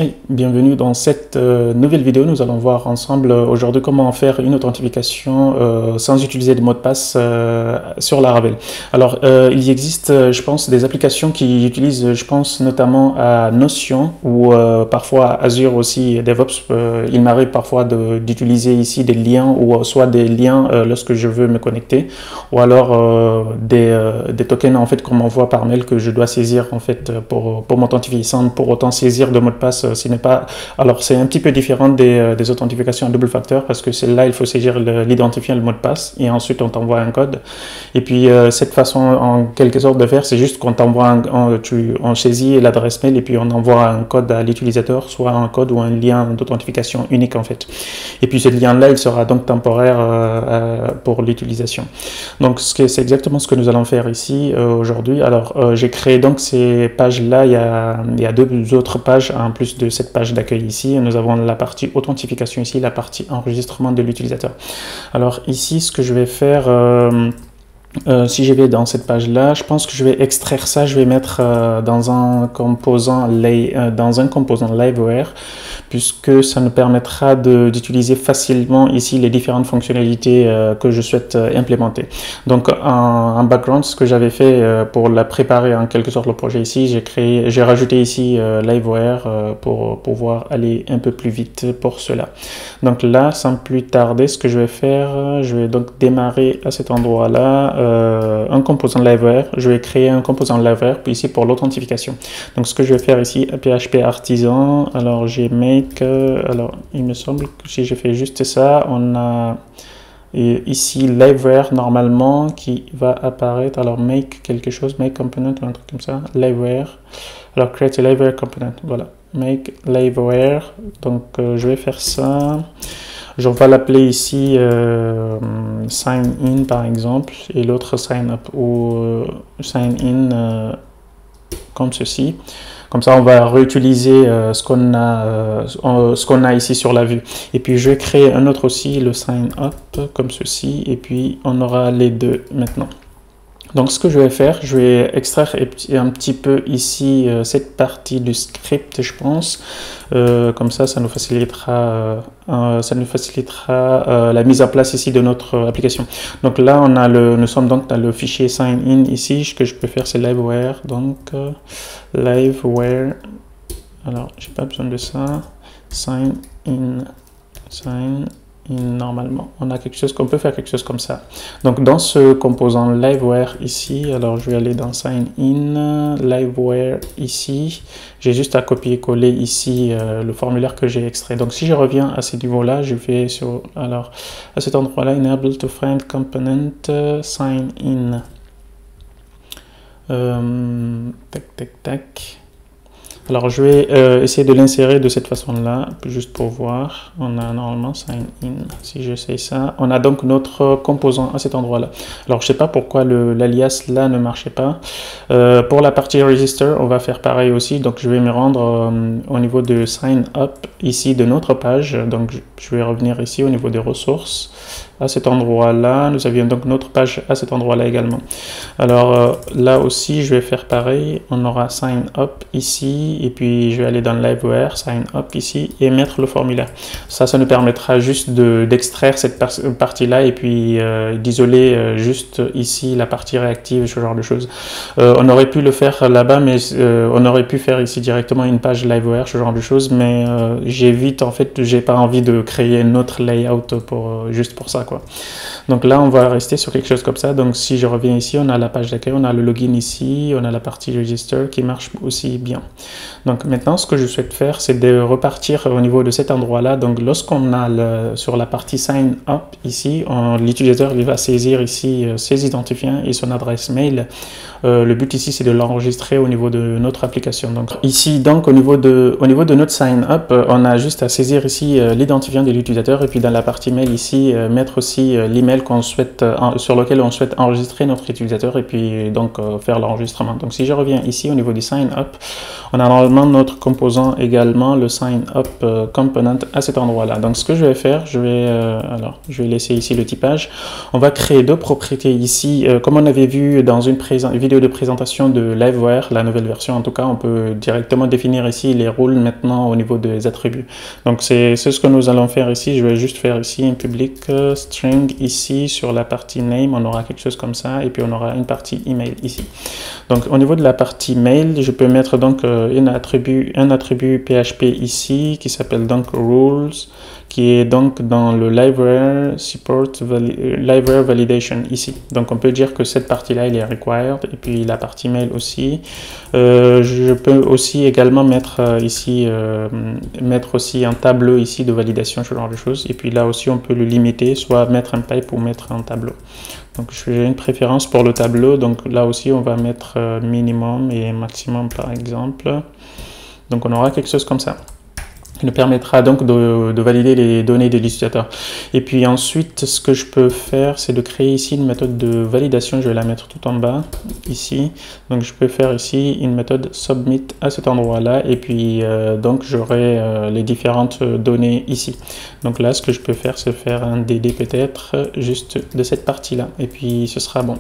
Hey, bienvenue dans cette nouvelle vidéo. Nous allons voir ensemble aujourd'hui comment faire une authentification sans utiliser de mot de passe sur Laravel. Alors, il existe, je pense, des applications qui utilisent, je pense, notamment à Notion ou parfois à Azure aussi, DevOps. Il m'arrive parfois d'utiliser ici des liens ou soit des liens lorsque je veux me connecter ou alors des tokens en fait qu'on m'envoie par mail que je dois saisir en fait pour m'authentifier sans pour autant saisir de mot de passe. Ce n'est pas... Alors, c'est un petit peu différent des authentifications à double facteur parce que celle-là, il faut saisir l'identifiant, le mot de passe et ensuite on t'envoie un code. Et puis, cette façon, en quelque sorte, de faire, c'est juste qu'on t'envoie, on saisit l'adresse mail et puis on envoie un code à l'utilisateur, soit un code ou un lien d'authentification unique en fait. Et puis, ce lien-là, il sera donc temporaire pour l'utilisation. Donc, c'est exactement ce que nous allons faire ici aujourd'hui. Alors, j'ai créé donc ces pages-là. Il y a deux autres pages en plus de cette page d'accueil ici. Nous avons la partie authentification ici, la partie enregistrement de l'utilisateur. Alors ici, ce que je vais faire, si je vais dans cette page-là, je pense que je vais extraire ça, je vais mettre dans un composant Liveware, puisque ça nous permettra d'utiliser facilement ici les différentes fonctionnalités que je souhaite implémenter. Donc en background, ce que j'avais fait pour la préparer en quelque sorte le projet ici, j'ai rajouté ici Liveware pour pouvoir aller un peu plus vite pour cela. Donc là, sans plus tarder, ce que je vais faire, je vais donc démarrer à cet endroit-là un composant Liveware. Je vais créer un composant Liveware puis ici pour l'authentification. Donc ce que je vais faire ici, PHP artisan, alors j'ai make, alors il me semble que si je fais juste ça, on a ici Liveware normalement qui va apparaître. Alors make quelque chose, make component ou un truc comme ça, Liveware. Alors create a Liveware component, voilà, make Liveware. Donc je vais faire ça. Je vais l'appeler ici sign in par exemple et l'autre sign up ou sign in comme ceci. Comme ça, on va réutiliser ce qu'on a ici sur la vue. Et puis, je vais créer un autre aussi, le sign up comme ceci. Et puis, on aura les deux maintenant. Donc, ce que je vais faire, je vais extraire un petit peu ici cette partie du script, je pense. Comme ça nous facilitera, la mise en place ici de notre application. Donc là, nous sommes donc dans le fichier sign in ici. Ce que je peux faire, c'est liveware. Donc, liveware. Alors, j'ai pas besoin de ça. Sign in. Normalement, on a quelque chose qu'on peut faire quelque chose comme ça. Donc dans ce composant Liveware ici, alors je vais aller dans sign in, Liveware ici, j'ai juste à copier-coller ici le formulaire que j'ai extrait. Donc si je reviens à ce niveau-là, je vais sur, alors à cet endroit-là, enable to find component sign in. Tac. Alors, je vais essayer de l'insérer de cette façon-là, juste pour voir. On a normalement sign in. Si j'essaye ça, on a donc notre composant à cet endroit-là. Alors, je ne sais pas pourquoi l'alias là ne marchait pas. Pour la partie register, on va faire pareil aussi. Donc, je vais me rendre au niveau de sign up ici de notre page. Donc, je vais revenir ici au niveau des ressources. À cet endroit-là, nous avions donc notre page à cet endroit-là également. Alors là aussi, je vais faire pareil. On aura sign up ici et puis je vais aller dans Liveware, sign up ici et mettre le formulaire. Ça nous permettra juste d'extraire cette partie-là et puis d'isoler juste ici la partie réactive, ce genre de choses. On aurait pu le faire là-bas, mais on aurait pu faire ici directement une page Liveware, ce genre de choses, mais j'évite en fait, j'ai pas envie de créer un autre layout juste pour ça. Donc là, on va rester sur quelque chose comme ça. Donc si je reviens ici, on a la page d'accueil, on a le login ici, on a la partie register qui marche aussi bien. Donc maintenant, ce que je souhaite faire, c'est de repartir au niveau de cet endroit-là. Donc lorsqu'on a sur la partie sign up ici, l'utilisateur va saisir ici ses identifiants et son adresse mail. Le but ici, c'est de l'enregistrer au niveau de notre application. Donc ici, donc au niveau de notre sign up, on a juste à saisir ici l'identifiant de l'utilisateur et puis dans la partie mail ici, mettre aussi l'email qu'on souhaite, sur lequel on souhaite enregistrer notre utilisateur et puis donc faire l'enregistrement. Donc si je reviens ici au niveau du sign up, on a normalement notre composant également, le sign up component à cet endroit-là. Donc ce que je vais faire, je vais laisser ici le typage. On va créer deux propriétés ici, comme on avait vu dans une vidéo de présentation de Livewire, la nouvelle version en tout cas, on peut directement définir ici les rôles maintenant au niveau des attributs. Donc c'est ce que nous allons faire ici. Je vais juste faire ici un public string ici sur la partie name, on aura quelque chose comme ça, et puis on aura une partie email ici. Donc au niveau de la partie mail, je peux mettre donc un attribut PHP ici qui s'appelle donc rules, qui est donc dans le Livewire support Livewire validation ici. Donc on peut dire que cette partie-là elle est required, et puis la partie mail aussi. Je peux aussi également mettre ici un tableau ici de validation, ce genre de choses. Et puis là aussi on peut le limiter, soit mettre un pipe ou mettre un tableau. Donc j'ai une préférence pour le tableau, donc là aussi on va mettre minimum et maximum par exemple. Donc on aura quelque chose comme ça. Il nous permettra donc de valider les données de l'utilisateur. Et puis ensuite, ce que je peux faire, c'est de créer ici une méthode de validation. Je vais la mettre tout en bas, ici. Donc je peux faire ici une méthode submit à cet endroit-là. Et puis donc j'aurai les différentes données ici. Donc là, ce que je peux faire, c'est faire un DD peut-être juste de cette partie-là. Et puis ce sera bon.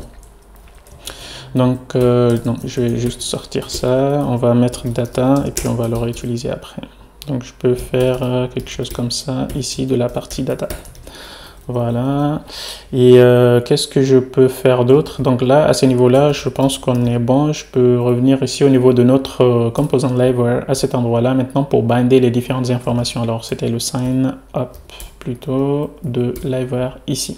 Donc je vais juste sortir ça. On va mettre data et puis on va le réutiliser après. Donc je peux faire quelque chose comme ça ici de la partie data. Voilà. Et qu'est-ce que je peux faire d'autre? Donc là, à ce niveau-là, je pense qu'on est bon. Je peux revenir ici au niveau de notre composant Livewire à cet endroit-là maintenant pour binder les différentes informations. Alors c'était le sign up plutôt de Livewire ici.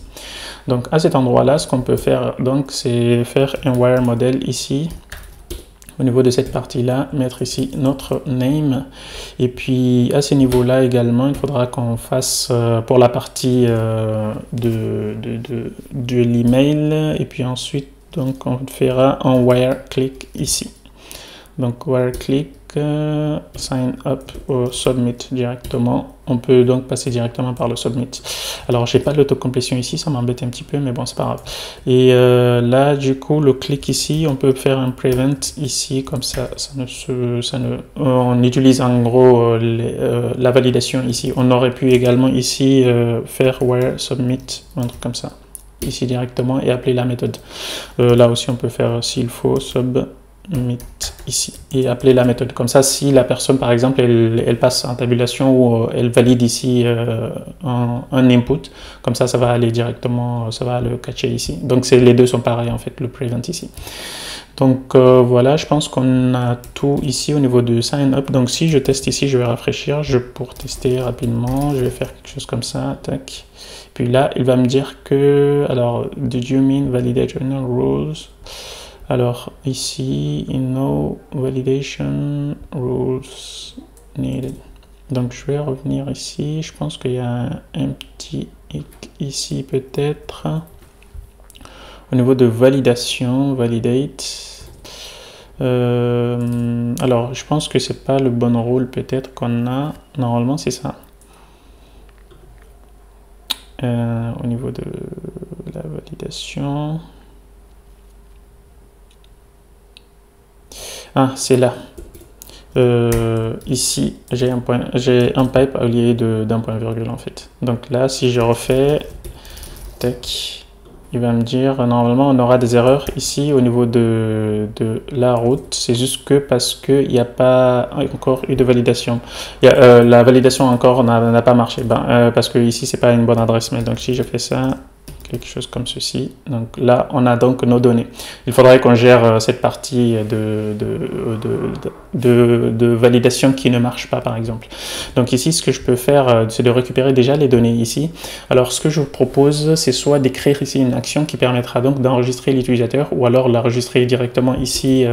Donc à cet endroit-là, ce qu'on peut faire donc c'est faire un wire model ici. Au niveau de cette partie-là, mettre ici notre name. Et puis à ce niveau-là également, il faudra qu'on fasse pour la partie de l'email. Et puis ensuite, donc on fera un wire click ici. Donc wire click, sign up ou submit directement. On peut donc passer directement par le submit. Alors j'ai pas l'autocomplétion ici, ça m'embête un petit peu, mais bon c'est pas grave. Et là du coup le clic ici, on peut faire un prevent ici, comme ça, on utilise en gros la validation ici. On aurait pu également ici faire where submit, un truc comme ça, ici directement et appeler la méthode. Là aussi on peut faire s'il faut submit ici et appeler la méthode. Comme ça, si la personne par exemple elle passe en tabulation ou elle valide ici un input, comme ça va aller directement, ça va le catcher ici. Donc les deux sont pareils en fait, le prevent ici. Donc voilà, je pense qu'on a tout ici au niveau de sign up. Donc si je teste ici, je vais rafraîchir pour tester rapidement. Je vais faire quelque chose comme ça, tac. Puis là, il va me dire que, alors, did you mean validation rules? Alors ici, no validation rules needed. Donc je vais revenir ici. Je pense qu'il y a un petit hic ici peut-être. Au niveau de validation, validate. Alors je pense que c'est pas le bon rôle peut-être qu'on a. Normalement c'est ça. Au niveau de la validation. Ah, c'est là. Ici, j'ai un pipe au lieu d'un point virgule en fait. Donc là, si je refais, tac, il va me dire, normalement, on aura des erreurs ici au niveau de la route. C'est juste que parce qu'il n'y a pas encore eu de validation. La validation encore n'a pas marché. Parce que ici, c'est pas une bonne adresse mail. Donc si je fais ça, quelque chose comme ceci. Donc là, on a donc nos données. Il faudrait qu'on gère cette partie de validation qui ne marche pas, par exemple. Donc ici, ce que je peux faire, c'est de récupérer déjà les données ici. Alors, ce que je vous propose, c'est soit d'écrire ici une action qui permettra donc d'enregistrer l'utilisateur, ou alors l'enregistrer directement ici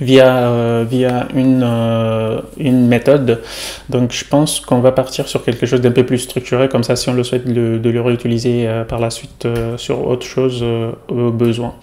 via une méthode. Donc je pense qu'on va partir sur quelque chose d'un peu plus structuré, comme ça si on le souhaite de le réutiliser par la suite sur autre chose au besoin.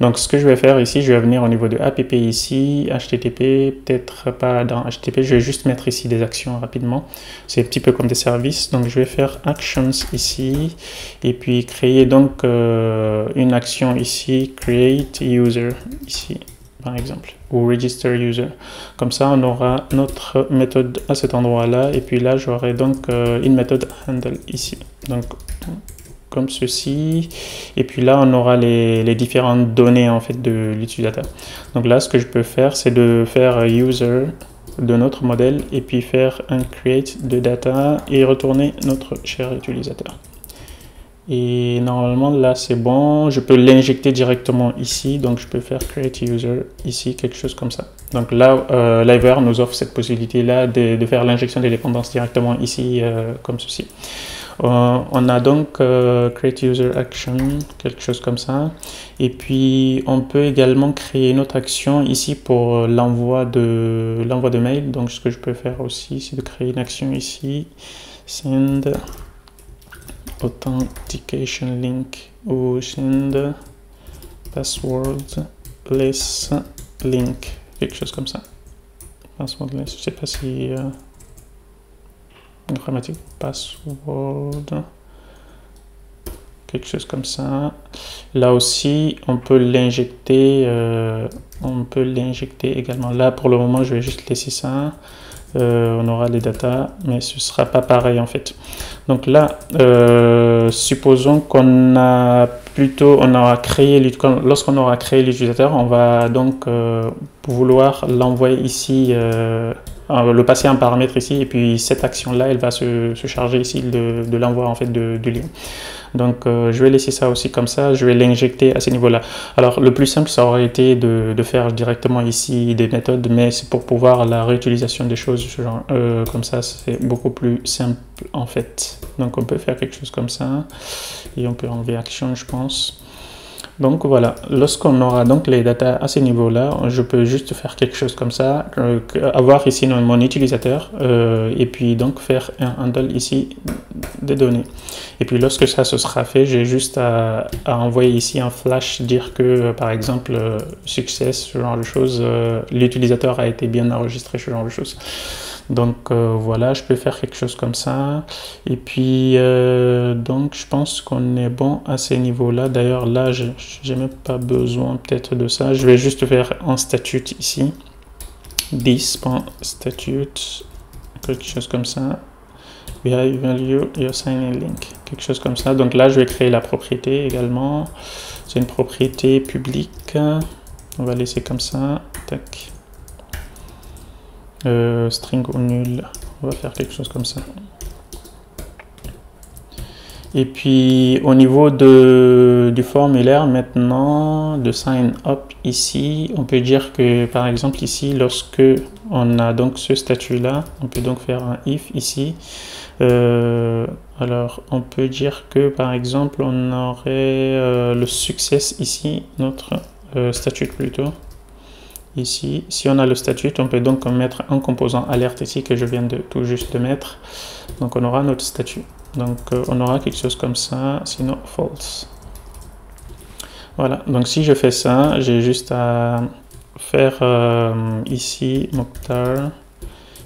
Donc ce que je vais faire ici, je vais venir au niveau de app ici, http, peut-être pas dans http, je vais juste mettre ici des actions rapidement. C'est un petit peu comme des services, donc je vais faire actions ici, et puis créer donc une action ici, create user ici par exemple, ou register user. Comme ça, on aura notre méthode à cet endroit-là, et puis là, j'aurai donc une méthode handle ici. Donc, comme ceci, et puis là, on aura les différentes données en fait de l'utilisateur. Donc là, ce que je peux faire, c'est de faire user de notre modèle, et puis faire un create de data, et retourner notre cher utilisateur. Et normalement là c'est bon, je peux l'injecter directement ici, donc je peux faire create user ici, quelque chose comme ça. Donc là Liveware nous offre cette possibilité là de faire l'injection des dépendances directement ici comme ceci. On a donc create user action, quelque chose comme ça, et puis on peut également créer une autre action ici pour l'envoi de mail. Donc ce que je peux faire aussi, c'est de créer une action ici, send authentication link ou send passwordless link, quelque chose comme ça. Passwordless, je sais pas si grammatique, password, quelque chose comme ça. Là aussi on peut l'injecter également. Là pour le moment je vais juste laisser ça. On aura les datas, mais ce sera pas pareil en fait. Donc là, supposons qu'on a lorsqu'on aura créé l'utilisateur, on va donc vouloir l'envoyer ici, le passer en paramètre ici, et puis cette action-là, elle va se charger ici de l'envoi en fait du lien. Donc je vais laisser ça aussi comme ça, je vais l'injecter à ce niveau-là. Alors le plus simple, ça aurait été de faire directement ici des méthodes, mais c'est pour pouvoir la réutilisation des choses, genre, comme ça, c'est beaucoup plus simple en fait. Donc on peut faire quelque chose comme ça, et on peut enlever action, je pense. Donc voilà, lorsqu'on aura donc les datas à ce niveau-là, je peux juste faire quelque chose comme ça, avoir ici mon utilisateur, et puis donc faire un handle ici des données. Et puis lorsque ça se sera fait, j'ai juste à envoyer ici un flash, dire que par exemple success, ce genre de choses, l'utilisateur a été bien enregistré, ce genre de choses. Donc voilà, je peux faire quelque chose comme ça. Et puis donc je pense qu'on est bon à ces niveaux-là. D'ailleurs là, j'ai même pas besoin peut-être de ça. Je vais juste faire un statut ici. This.statute, quelque chose comme ça. Value your sign-in link, quelque chose comme ça. Donc là, je vais créer la propriété également. C'est une propriété publique. On va laisser comme ça. Tac. String ou nul, on va faire quelque chose comme ça. Et puis au niveau du formulaire maintenant, de sign up ici, on peut dire que par exemple ici, lorsque on a donc ce statut là, on peut donc faire un if ici. Alors on peut dire que par exemple on aurait le success ici, notre statut plutôt. Ici, si on a le statut, on peut donc mettre un composant alerte ici que je viens de tout juste de mettre. Donc on aura notre statut. Donc on aura quelque chose comme ça, sinon false. Voilà, donc si je fais ça, j'ai juste à faire ici Mokhtar,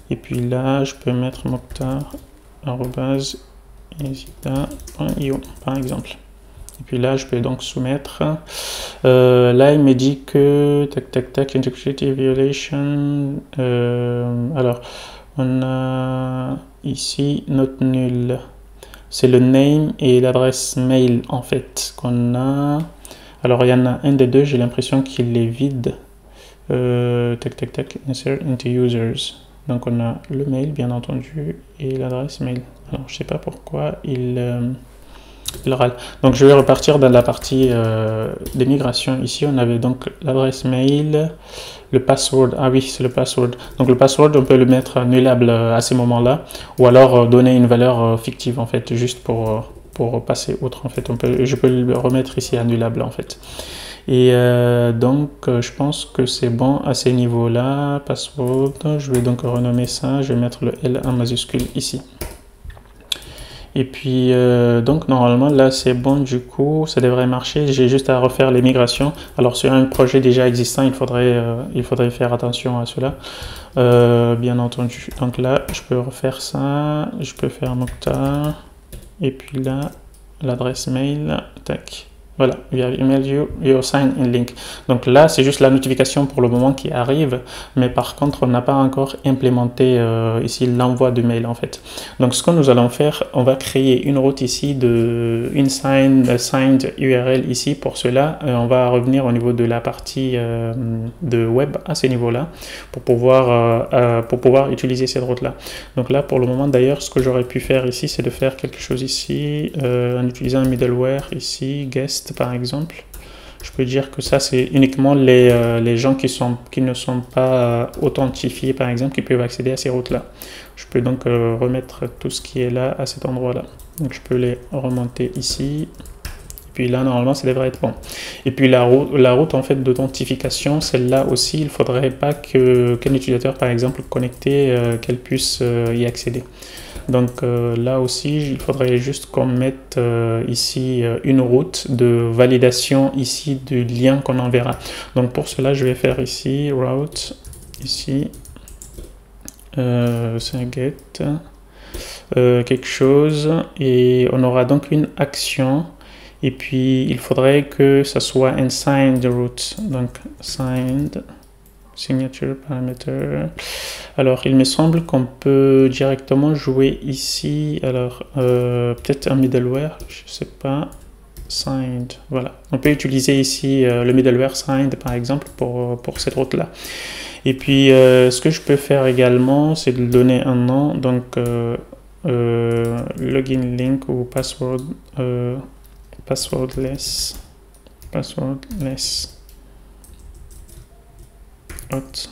et puis là je peux mettre mokhtar@ezida.io par exemple. Et puis là, je peux donc soumettre. Là, il me dit que tac, integrity violation. Alors, on a ici notre nul. C'est le name et l'adresse mail en fait qu'on a. Alors, il y en a un des deux, j'ai l'impression qu'il est vide. Insert into users. Donc, on a le mail, bien entendu, et l'adresse mail. Alors, je sais pas pourquoi il râle. Donc je vais repartir dans la partie des migrations. Ici on avait donc l'adresse mail, le password. Ah oui, c'est le password. Donc le password, on peut le mettre nullable à ces moments-là, ou alors donner une valeur fictive en fait, juste pour passer outre en fait. Je peux le remettre ici annulable en fait. Et donc, je pense que c'est bon à ces niveaux-là. Password, je vais donc renommer ça. Je vais mettre le L en majuscule ici. Et puis, donc, normalement, là, c'est bon. Du coup, ça devrait marcher. J'ai juste à refaire les migrations. Alors, sur un projet déjà existant, il faudrait faire attention à cela. Bien entendu. Donc là, je peux refaire ça. Je peux faire Mokhtar. Et puis là, l'adresse mail. Tac. Voilà, we have emailed you your sign-in link. Donc là, c'est juste la notification pour le moment qui arrive, mais par contre, on n'a pas encore implémenté ici l'envoi de mail en fait. Donc ce que nous allons faire, on va créer une route ici de une signed URL ici. Pour cela, on va revenir au niveau de la partie de web à ce niveau-là pour pouvoir utiliser cette route-là. Donc là, pour le moment, d'ailleurs, ce que j'aurais pu faire ici, c'est de faire quelque chose ici en utilisant un middleware ici, guest par exemple. Je peux dire que ça c'est uniquement les gens qui ne sont pas authentifiés par exemple qui peuvent accéder à ces routes là. Je peux donc remettre tout ce qui est là à cet endroit là. Donc je peux les remonter ici. Puis là, normalement, ça devrait être bon. Et puis la route en fait d'authentification, celle-là aussi, il ne faudrait pas qu'un utilisateur, par exemple, connecté, qu'elle puisse y accéder. Donc là aussi, il faudrait juste qu'on mette ici une route de validation ici du lien qu'on enverra. Donc pour cela, je vais faire ici route, ici, c'est un get, quelque chose, et on aura donc une action. Et puis, il faudrait que ça soit un signed route. Donc, signed, signature parameter. Alors, il me semble qu'on peut directement jouer ici. Alors, peut-être un middleware, je sais pas. Signed, voilà. On peut utiliser ici le middleware signed, par exemple, pour cette route-là. Et puis, ce que je peux faire également, c'est de donner un nom. Donc, login link ou password... passwordless hot,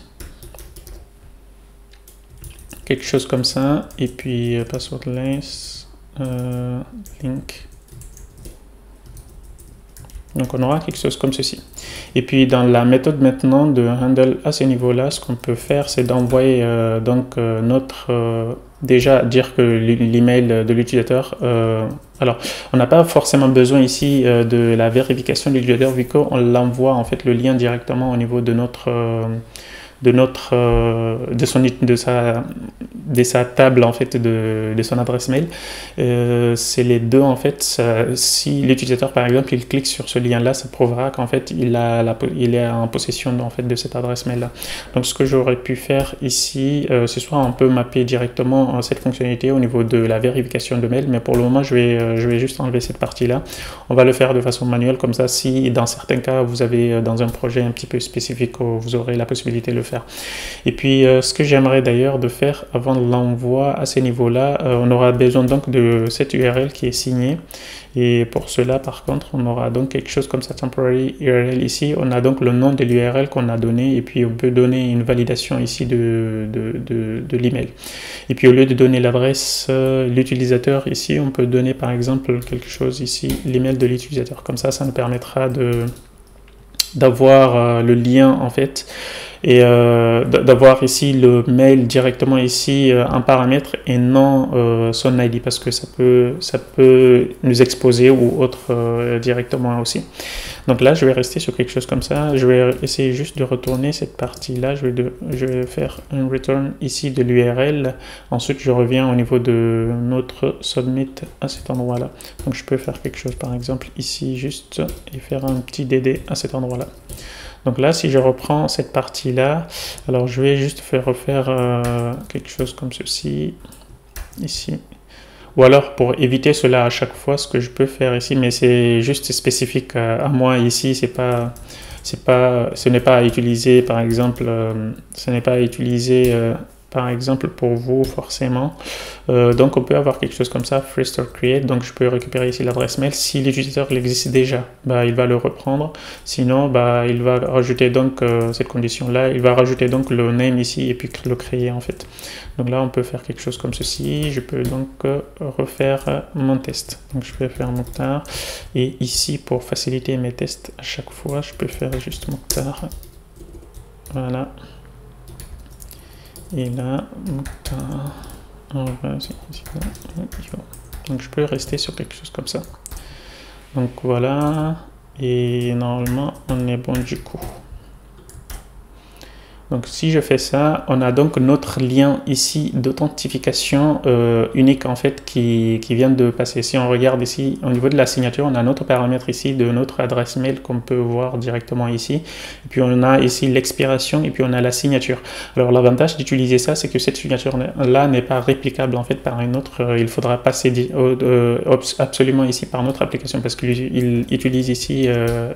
quelque chose comme ça, et puis passwordless link. Donc on aura quelque chose comme ceci. Et puis dans la méthode maintenant de handle à ce niveau-là, ce qu'on peut faire, c'est d'envoyer déjà dire que l'email de l'utilisateur. Alors on n'a pas forcément besoin ici de la vérification de l'utilisateur vu qu'on l'envoie en fait le lien directement au niveau de sa table en fait de son adresse mail. C'est les deux en fait. Si l'utilisateur par exemple il clique sur ce lien là, ça prouvera qu'en fait il est en possession en fait de cette adresse mail là. Donc ce que j'aurais pu faire ici, c'est soit on peut mapper directement cette fonctionnalité au niveau de la vérification de mail, mais pour le moment je vais juste enlever cette partie là. On va le faire de façon manuelle, comme ça si dans certains cas vous avez dans un projet un petit peu spécifique, vous aurez la possibilité de le faire. Et puis ce que j'aimerais d'ailleurs de faire avant l'envoi à ces niveaux-là, on aura besoin donc de cette URL qui est signée. Et pour cela, par contre, on aura donc quelque chose comme ça, temporary URL ici. On a donc le nom de l'URL qu'on a donné et puis on peut donner une validation ici de l'email. Et puis au lieu de donner l'adresse, l'utilisateur ici, on peut donner par exemple quelque chose ici, l'email de l'utilisateur. Comme ça nous permettra d'avoir le lien en fait et d'avoir ici le mail directement ici en paramètre et non son ID, parce que ça peut nous exposer ou autre directement aussi. Donc là je vais rester sur quelque chose comme ça. Je vais essayer juste de retourner cette partie là. Je vais faire un return ici de l'URL. Ensuite je reviens au niveau de notre submit à cet endroit là. Donc je peux faire quelque chose par exemple ici juste et faire un petit DD à cet endroit là. Donc là, si je reprends cette partie-là, alors je vais juste refaire quelque chose comme ceci, ici. Ou alors, pour éviter cela à chaque fois, ce que je peux faire ici, mais c'est juste spécifique à moi ici, ce n'est pas à utiliser, par exemple, ce n'est pas à utiliser par exemple pour vous forcément. Donc on peut avoir quelque chose comme ça, free store create, donc je peux récupérer ici l'adresse mail. Si l'utilisateur existe déjà, bah, il va le reprendre, sinon bah, il va rajouter donc cette condition là, il va rajouter donc le name ici et puis le créer en fait. Donc là on peut faire quelque chose comme ceci, je peux donc refaire mon test. Donc je peux faire Mokhtar et ici pour faciliter mes tests à chaque fois je peux faire juste Mokhtar, voilà. Et là, donc je peux rester sur quelque chose comme ça. Donc voilà, et normalement on est bon du coup. Donc si je fais ça, on a donc notre lien ici d'authentification unique en fait qui vient de passer. Si on regarde ici au niveau de la signature, on a notre paramètre ici de notre adresse mail qu'on peut voir directement ici. Et puis on a ici l'expiration et puis on a la signature. Alors l'avantage d'utiliser ça, c'est que cette signature là n'est pas réplicable en fait par une autre. Il faudra passer absolument ici par notre application parce qu'il utilise ici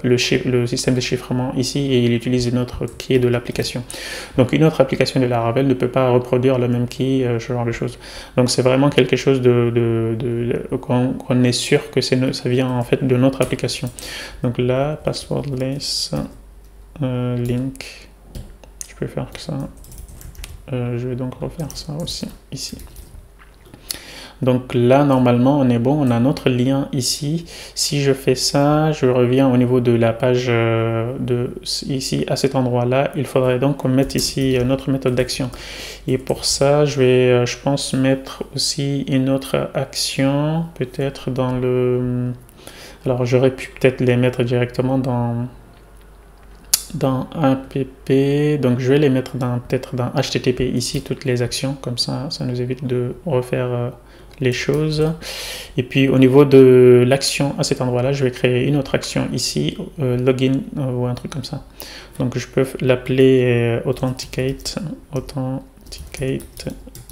le système de chiffrement ici et il utilise notre key de l'application. Donc une autre application de Laravel ne peut pas reproduire le même key, ce genre de choses. Donc c'est vraiment quelque chose qu'on est sûr que ça vient en fait de notre application. Donc là, passwordless link, je peux faire que ça. Je vais donc refaire ça aussi ici. Donc là, normalement, on est bon, on a notre lien ici. Si je fais ça, je reviens au niveau de la page ici, à cet endroit-là. Il faudrait donc qu'on mette ici notre méthode d'action. Et pour ça, je vais, je pense, mettre aussi une autre action, peut-être dans le... Alors, j'aurais pu peut-être les mettre directement dans app, donc je vais les mettre peut-être dans HTTP ici, toutes les actions, comme ça nous évite de refaire les choses. Et puis au niveau de l'action à cet endroit-là, je vais créer une autre action ici, login ou un truc comme ça. Donc je peux l'appeler authenticate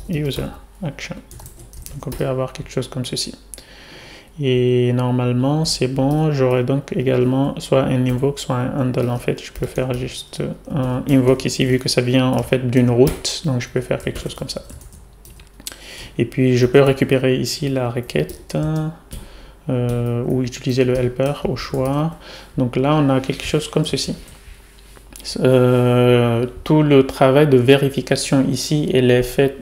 user action. Donc on peut avoir quelque chose comme ceci. Et normalement c'est bon, j'aurai donc également soit un invoke soit un handle. En fait je peux faire juste un invoke ici vu que ça vient en fait d'une route, donc je peux faire quelque chose comme ça. Et puis je peux récupérer ici la requête ou utiliser le helper au choix. Donc là on a quelque chose comme ceci. Tout le travail de vérification ici il est fait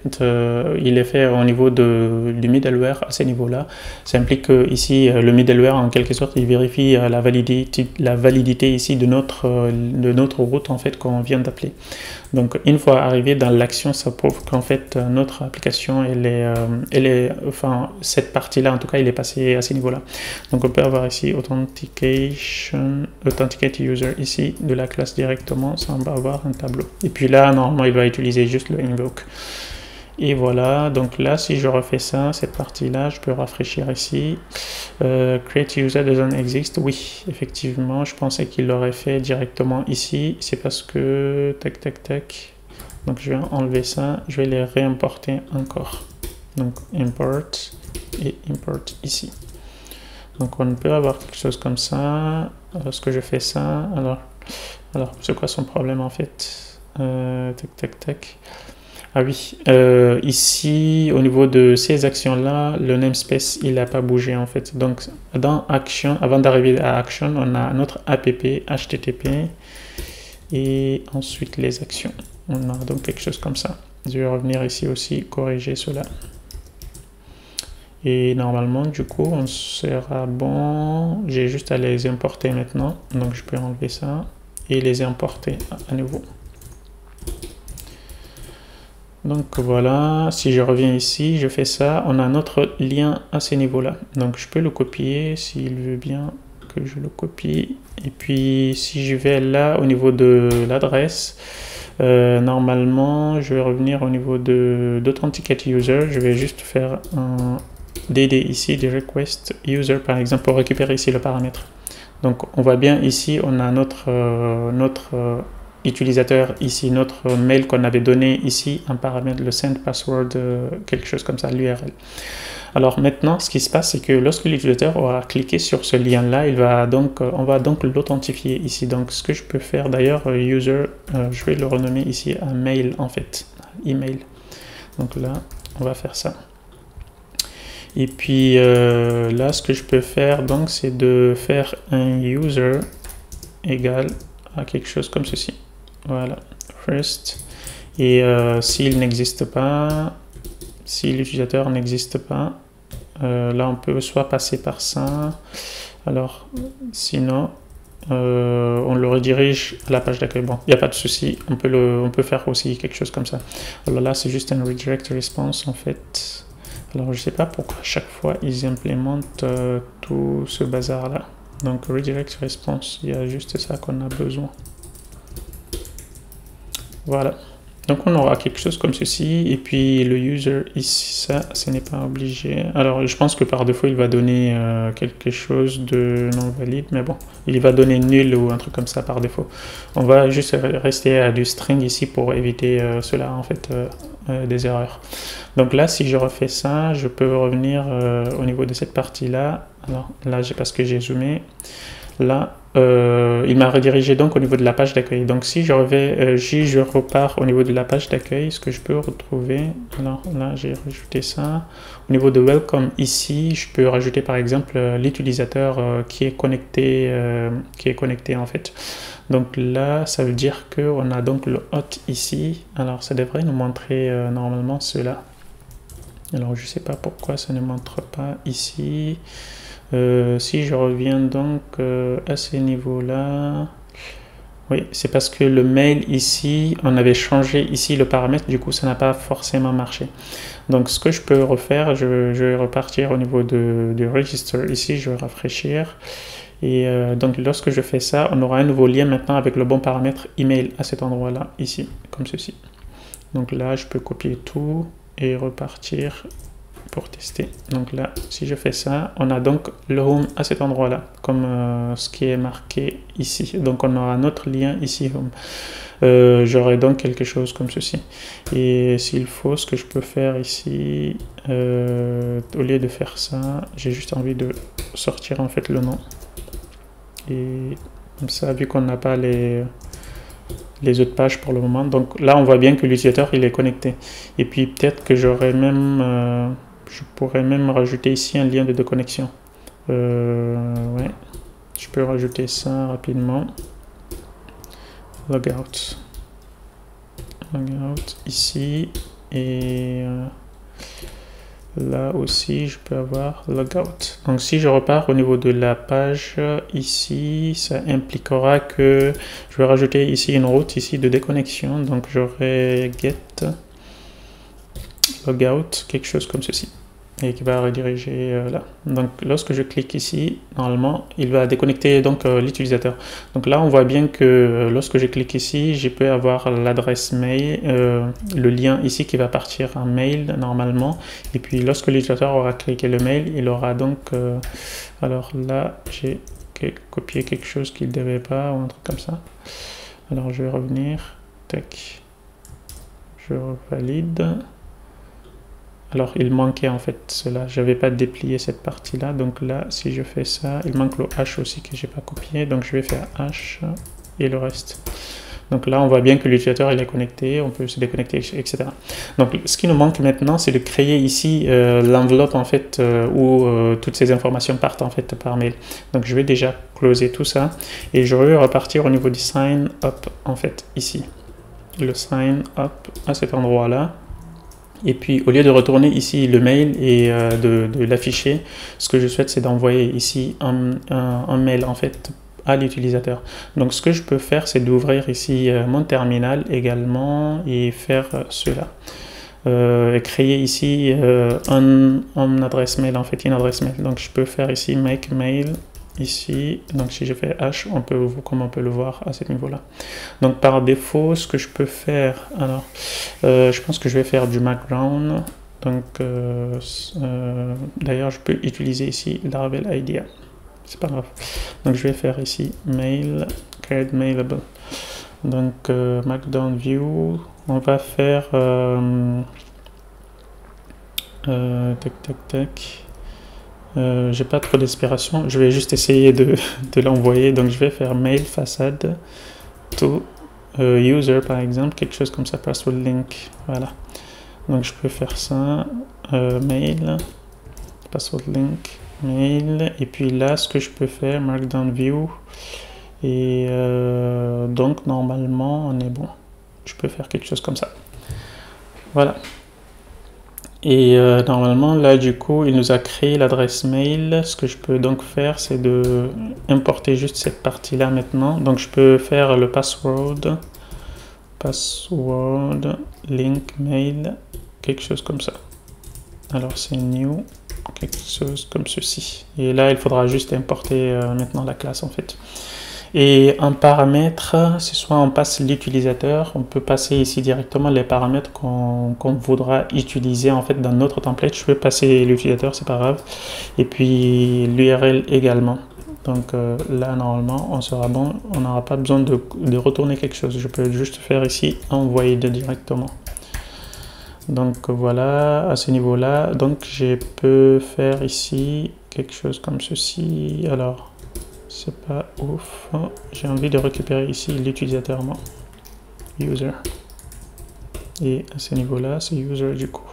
au niveau du middleware à ce niveau-là. Ça implique que ici le middleware en quelque sorte il vérifie la validité ici de notre route en fait qu'on vient d'appeler. Donc une fois arrivé dans l'action, ça prouve qu'en fait notre application enfin cette partie-là en tout cas il est passé à ce niveau-là. Donc on peut avoir ici authenticate user ici de la classe directement, ça on va avoir un tableau. Et puis là normalement il va utiliser juste le invoke. Et voilà, donc là si je refais ça, cette partie-là, je peux rafraîchir ici. Create user doesn't exist. Oui, effectivement, je pensais qu'il l'aurait fait directement ici. C'est parce que tac. Donc je vais enlever ça, je vais les réimporter encore. Donc import et import ici. Donc on peut avoir quelque chose comme ça. Lorsque je fais ça, alors c'est quoi son problème en fait? Tac. Ah oui, ici au niveau de ces actions-là, le namespace il n'a pas bougé en fait. Donc dans Action, avant d'arriver à Action, on a notre app HTTP et ensuite les actions. On a donc quelque chose comme ça. Je vais revenir ici aussi, corriger cela. Et normalement, du coup, on sera bon. J'ai juste à les importer maintenant. Donc je peux enlever ça et les importer à nouveau. Donc voilà, si je reviens ici, je fais ça, on a notre lien à ce niveau-là. Donc je peux le copier s'il veut bien que je le copie. Et puis si je vais là au niveau de l'adresse, normalement je vais revenir au niveau d'Authenticate User. Je vais juste faire un DD ici, de request user par exemple, pour récupérer ici le paramètre. Donc on voit bien ici, on a notre utilisateur ici, notre mail qu'on avait donné ici, un paramètre, le send password, quelque chose comme ça, l'URL. Alors maintenant, ce qui se passe, c'est que lorsque l'utilisateur aura cliqué sur ce lien-là, on va donc l'authentifier ici. Donc ce que je peux faire d'ailleurs, user, je vais le renommer ici à mail en fait, email. Donc là, on va faire ça. Et puis là, ce que je peux faire, donc, c'est de faire un user égal à quelque chose comme ceci. Voilà, first. Et s'il n'existe pas, si l'utilisateur n'existe pas, là, on peut soit passer par ça. Alors, sinon, on le redirige à la page d'accueil. Bon, il n'y a pas de souci, on peut faire aussi quelque chose comme ça. Alors là, c'est juste un redirect response en fait. Alors, je ne sais pas pourquoi chaque fois ils implémentent tout ce bazar-là. Donc, redirect response, il y a juste ça qu'on a besoin. Voilà. Donc, on aura quelque chose comme ceci. Et puis, le user ici, ça, ce n'est pas obligé. Alors, je pense que par défaut, il va donner quelque chose de non valide. Mais bon, il va donner nul ou un truc comme ça par défaut. On va juste rester à du string ici pour éviter cela, en fait, des erreurs. Donc là, si je refais ça, je peux revenir au niveau de cette partie-là. Alors là, parce que j'ai zoomé. Là, il m'a redirigé donc au niveau de la page d'accueil. Donc si je repars au niveau de la page d'accueil, ce que je peux retrouver, alors là j'ai rajouté ça. Au niveau de welcome ici, je peux rajouter par exemple l'utilisateur qui est connecté en fait. Donc là, ça veut dire qu'on a donc le hot ici. Alors ça devrait nous montrer normalement cela. Alors je ne sais pas pourquoi ça ne montre pas ici. Si je reviens donc à ce niveau-là, oui, c'est parce que le mail ici, on avait changé ici le paramètre, du coup ça n'a pas forcément marché. Donc ce que je peux refaire, je vais repartir au niveau du register ici, je vais rafraîchir. Et donc lorsque je fais ça, on aura un nouveau lien maintenant avec le bon paramètre email à cet endroit-là, ici, comme ceci. Donc là, je peux copier tout et repartir pour tester. Donc là, si je fais ça, on a donc le home à cet endroit-là, comme ce qui est marqué ici. Donc on aura notre lien ici, home. J'aurai donc quelque chose comme ceci. Et s'il faut, ce que je peux faire ici, au lieu de faire ça, j'ai juste envie de sortir en fait le nom. Et comme ça, vu qu'on n'a pas les autres pages pour le moment, donc là on voit bien que l'utilisateur il est connecté. Et puis peut-être que j'aurais même je pourrais même rajouter ici un lien de déconnexion. Ouais, je peux rajouter ça rapidement. Logout. Logout ici. Et là aussi, je peux avoir logout. Donc si je repars au niveau de la page ici, ça impliquera que je vais rajouter ici une route ici de déconnexion. Donc j'aurai get logout, quelque chose comme ceci, et qui va rediriger là. Donc lorsque je clique ici, normalement il va déconnecter donc l'utilisateur. Donc là on voit bien que lorsque je clique ici, je peux avoir l'adresse mail, le lien ici qui va partir en mail normalement, et puis lorsque l'utilisateur aura cliqué le mail, il aura donc alors là j'ai copié quelque chose qu'il ne devait pas ou un truc comme ça. Alors je vais revenir, tac, je valide. Alors, il manquait en fait cela. Je n'avais pas déplié cette partie-là. Donc là, si je fais ça, il manque le H aussi que je n'ai pas copié. Donc, je vais faire H et le reste. Donc là, on voit bien que l'utilisateur il est connecté. On peut se déconnecter, etc. Donc, ce qui nous manque maintenant, c'est de créer ici l'enveloppe en fait où toutes ces informations partent en fait par mail. Donc, je vais déjà closer tout ça et je vais repartir au niveau du sign up en fait ici. Le sign up à cet endroit-là. Et puis, au lieu de retourner ici le mail et de l'afficher, ce que je souhaite, c'est d'envoyer ici un mail, en fait, à l'utilisateur. Donc, ce que je peux faire, c'est d'ouvrir ici mon terminal également et faire cela. Créer ici une adresse mail, en fait, une adresse mail. Donc, je peux faire ici make mail. Ici, donc si je fais H, comme on peut le voir à ce niveau-là. Donc par défaut, ce que je peux faire, alors, je pense que je vais faire du background. Donc, d'ailleurs, je peux utiliser ici Laravel IDEA. C'est pas grave. Donc je vais faire ici mail, create mailable. Donc markdown view, on va faire tac tac tac. J'ai pas trop d'inspiration, je vais juste essayer de l'envoyer. Donc je vais faire mail façade to user par exemple, quelque chose comme ça, password link, voilà. Donc je peux faire ça, mail, password link, mail, et puis là ce que je peux faire, markdown view, et donc normalement on est bon. Je peux faire quelque chose comme ça. Voilà. Et normalement là du coup il nous a créé l'adresse mail. Ce que je peux donc faire c'est de importer juste cette partie là maintenant. Donc je peux faire le password link mail, quelque chose comme ça. Alors c'est new, quelque chose comme ceci. Et là il faudra juste importer maintenant la classe en fait. Et un paramètre, c'est soit on passe l'utilisateur, on peut passer ici directement les paramètres qu'on voudra utiliser en fait dans notre template. Je peux passer l'utilisateur, c'est pas grave. Et puis l'URL également. Donc là normalement on sera bon, on n'aura pas besoin de retourner quelque chose. Je peux juste faire ici envoyer directement. Donc voilà, à ce niveau là, donc je peux faire ici quelque chose comme ceci. Alors c'est pas ouf, j'ai envie de récupérer ici l'utilisateur moi, user, et à ce niveau là c'est user du coup.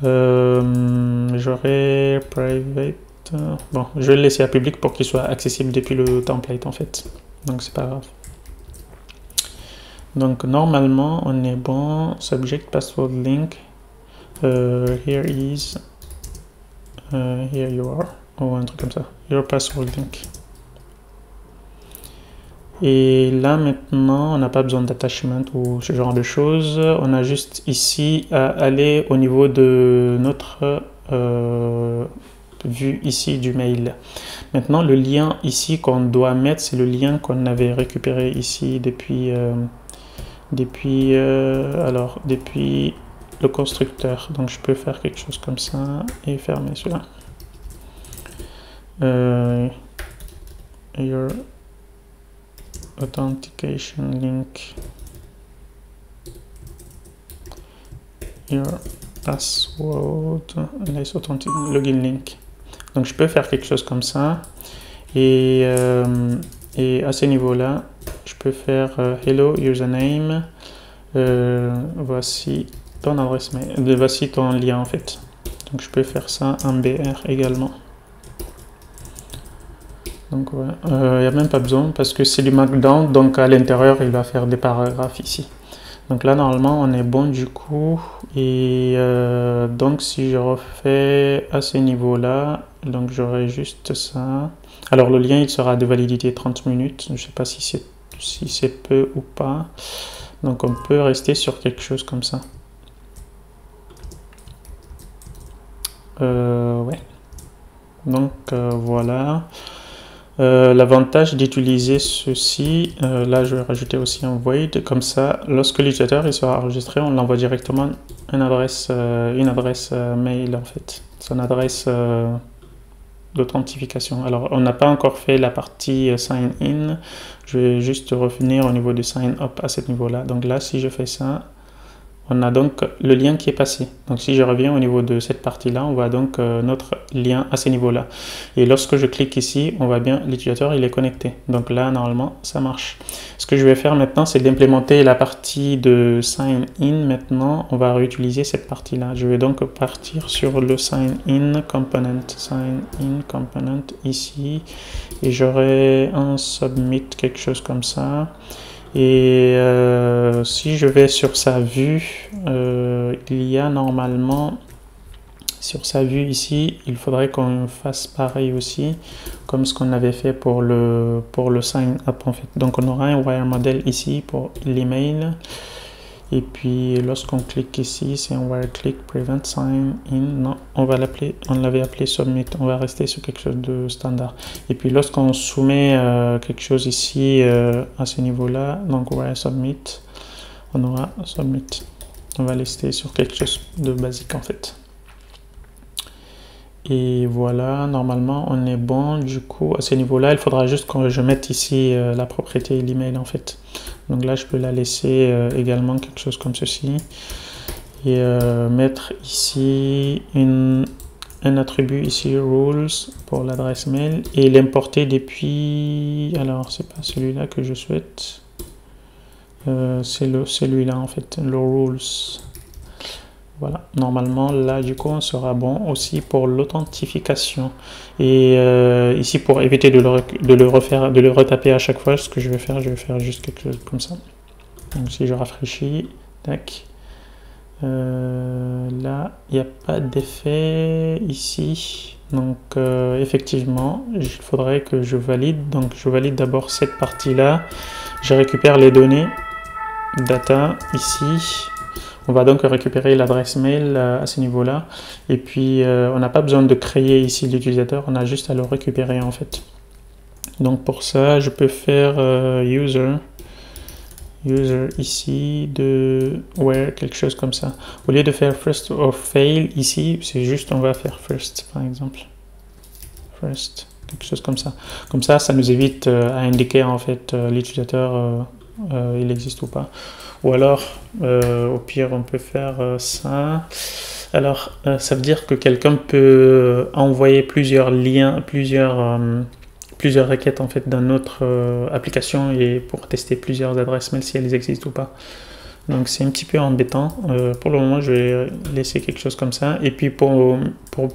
J'aurais private, bon je vais le laisser à public pour qu'il soit accessible depuis le template en fait, donc c'est pas grave. Donc normalement on est bon, subject password link, here is, here you are, ou un truc comme ça, your password link. Et là maintenant on n'a pas besoin d'attachment ou ce genre de choses, on a juste ici à aller au niveau de notre vue ici du mail. Maintenant le lien ici qu'on doit mettre, c'est le lien qu'on avait récupéré ici depuis depuis le constructeur. Donc je peux faire quelque chose comme ça et fermer celui-là. Your authentication link, your password, login link. Donc je peux faire quelque chose comme ça et à ce niveau là je peux faire hello username, voici ton adresse mail, voici ton lien en fait. Donc je peux faire ça en BR également. Donc ouais, il n'y a même pas besoin parce que c'est du markdown, donc à l'intérieur il va faire des paragraphes ici. Donc là normalement on est bon du coup, et donc si je refais à ce niveau là, donc j'aurai juste ça. Alors le lien il sera de validité 30 minutes, je ne sais pas si c'est peu ou pas, donc on peut rester sur quelque chose comme ça. Ouais, donc voilà. L'avantage d'utiliser ceci, là je vais rajouter aussi un void, comme ça lorsque l'utilisateur il sera enregistré on l'envoie directement une adresse mail en fait, son adresse d'authentification. Alors on n'a pas encore fait la partie sign in, je vais juste revenir au niveau du sign up à ce niveau là. Donc là si je fais ça, on a donc le lien qui est passé. Donc si je reviens au niveau de cette partie-là, on voit donc notre lien à ce niveau-là. Et lorsque je clique ici, on voit bien l'utilisateur, il est connecté. Donc là, normalement, ça marche. Ce que je vais faire maintenant, c'est d'implémenter la partie de sign in. Maintenant, on va réutiliser cette partie-là. Je vais donc partir sur le sign in component ici. Et j'aurai un submit, quelque chose comme ça. Et si je vais sur sa vue, il y a normalement sur sa vue ici, il faudrait qu'on fasse pareil aussi, comme ce qu'on avait fait pour le sign up en fait. Donc on aura un wire model ici pour l'email. Et puis lorsqu'on clique ici, c'est un wire click prevent sign in. Non, on l'avait appelé submit. On va rester sur quelque chose de standard. Et puis lorsqu'on soumet quelque chose ici à ce niveau-là, donc wire submit, on aura submit. On va rester sur quelque chose de basique en fait. Et voilà, normalement on est bon. Du coup à ce niveau-là, il faudra juste que je mette ici la propriété l'email en fait. Donc là je peux la laisser également quelque chose comme ceci. Et mettre ici un attribut ici rules pour l'adresse mail et l'importer depuis, alors c'est pas celui-là que je souhaite, c'est celui-là en fait, le rules. Voilà, normalement là du coup on sera bon aussi pour l'authentification. Et ici pour éviter de le retaper à chaque fois, ce que je vais faire juste quelque chose comme ça. Donc si je rafraîchis, tac. Là il n'y a pas d'effet ici. Donc effectivement il faudrait que je valide. Donc je valide d'abord cette partie là. Je récupère les données, data ici. On va donc récupérer l'adresse mail à ce niveau-là. Et puis, on n'a pas besoin de créer ici l'utilisateur, on a juste à le récupérer en fait. Donc pour ça, je peux faire user ici de where, quelque chose comme ça. Au lieu de faire first or fail ici, c'est juste on va faire first par exemple. First, quelque chose comme ça. Comme ça, ça nous évite à indiquer en fait l'utilisateur, il existe ou pas. Ou alors, au pire, on peut faire ça. Alors, ça veut dire que quelqu'un peut envoyer plusieurs liens, plusieurs requêtes en fait dans notre application et pour tester plusieurs adresses mail si elles existent ou pas. Donc c'est un petit peu embêtant. Pour le moment, je vais laisser quelque chose comme ça. Et puis pour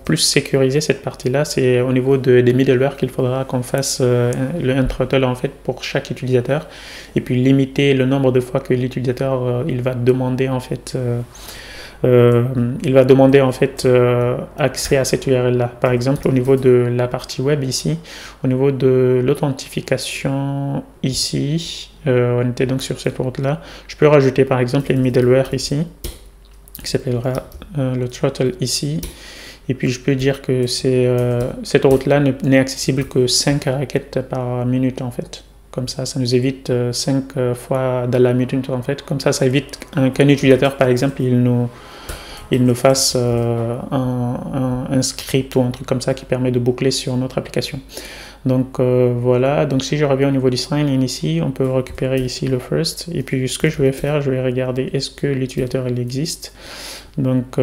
plus sécuriser cette partie-là, c'est au niveau des middleware qu'il faudra qu'on fasse le unthrottle en fait pour chaque utilisateur. Et puis limiter le nombre de fois que l'utilisateur il va demander en fait accès à cette URL là. Par exemple, au niveau de la partie web ici, au niveau de l'authentification ici, on était donc sur cette route là. Je peux rajouter par exemple une middleware ici qui s'appellera le throttle ici. Et puis je peux dire que cette route là n'est accessible que 5 requêtes par minute en fait. Comme ça nous évite 5 fois dans la minute en fait. Comme ça évite qu'un utilisateur par exemple il nous fasse un script ou un truc comme ça qui permet de boucler sur notre application. Donc voilà, donc si je reviens au niveau du sign-in ici, on peut récupérer ici le first. Et puis ce que je vais faire, je vais regarder est-ce que l'utilisateur il existe. Donc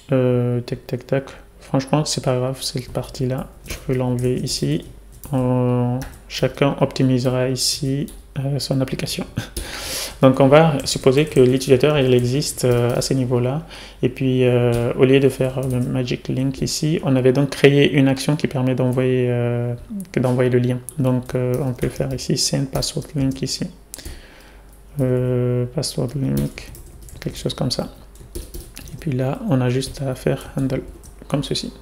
tac tac. Franchement c'est pas grave, cette partie là, je peux l'enlever ici. Chacun optimisera ici son application. Donc on va supposer que l'utilisateur il existe à ce niveau-là. Et puis au lieu de faire le magic link ici, on avait donc créé une action qui permet d'envoyer le lien. Donc on peut faire ici send password link ici. Password link, quelque chose comme ça. Et puis là on a juste à faire handle comme ceci.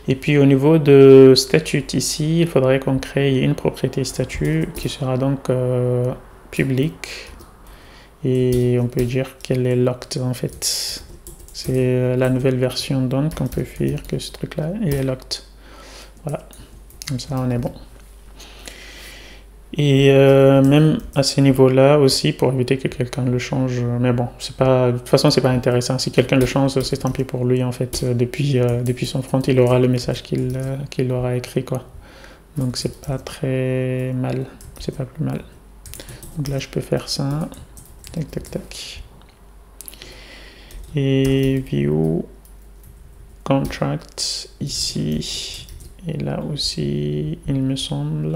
Et puis au niveau de statut ici, il faudrait qu'on crée une propriété statut qui sera donc publique. Et on peut dire qu'elle est locked en fait. C'est la nouvelle version donc on peut dire que ce truc là il est locked. Voilà, comme ça on est bon. Et même à ce niveau là aussi pour éviter que quelqu'un le change, mais bon c'est pas, de toute façon c'est pas intéressant. Si quelqu'un le change c'est tant pis pour lui en fait. Depuis son front il aura le message qu'il aura écrit quoi. Donc c'est pas très mal, c'est pas plus mal. Donc là je peux faire ça. Tac, tac, tac. Et view contract ici. Et là aussi, il me semble.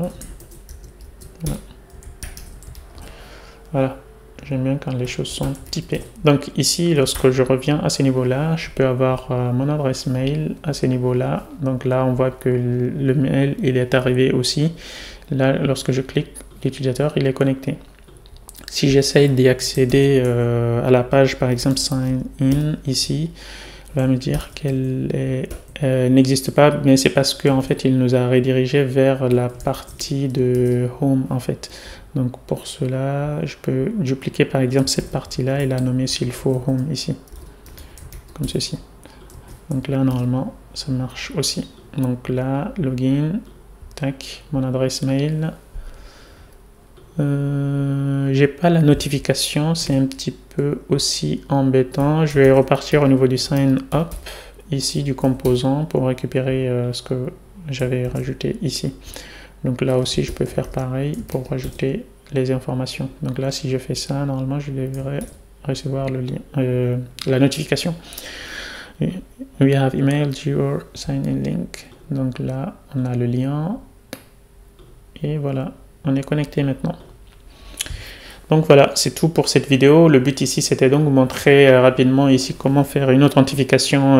Voilà. Voilà. J'aime bien quand les choses sont typées. Donc ici, lorsque je reviens à ce niveau-là, je peux avoir mon adresse mail à ce niveau-là. Donc là, on voit que le mail, il est arrivé aussi. Là, lorsque je clique, l'utilisateur, il est connecté. Si j'essaye d'y accéder à la page, par exemple, sign in, ici, il va me dire qu'elle n'existe pas, mais c'est parce qu'en fait, il nous a redirigé vers la partie de home, en fait. Donc, pour cela, je peux dupliquer, par exemple, cette partie-là et la nommer s'il faut home, ici. Comme ceci. Donc là, normalement, ça marche aussi. Donc là, login, tac, mon adresse mail. J'ai pas la notification, c'est un petit peu aussi embêtant. Je vais repartir au niveau du sign up ici du composant pour récupérer ce que j'avais rajouté ici. Donc là aussi je peux faire pareil pour rajouter les informations. Donc là si je fais ça, normalement je devrais recevoir le lien, la notification. We have emailed your sign-in link. Donc là on a le lien et voilà. On est connecté maintenant. Donc voilà, c'est tout pour cette vidéo. Le but ici, c'était donc vous montrer rapidement ici comment faire une authentification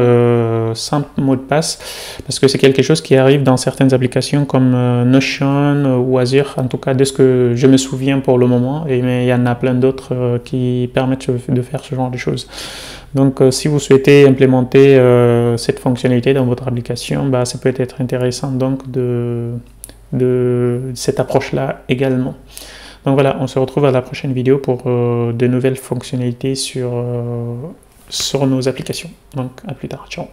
sans mot de passe, parce que c'est quelque chose qui arrive dans certaines applications comme Notion ou Azure, en tout cas de ce que je me souviens pour le moment, mais il y en a plein d'autres qui permettent de faire ce genre de choses. Donc si vous souhaitez implémenter cette fonctionnalité dans votre application, bah, ça peut être intéressant donc de cette approche-là également. Donc voilà, on se retrouve à la prochaine vidéo pour de nouvelles fonctionnalités sur nos applications. Donc à plus tard, ciao.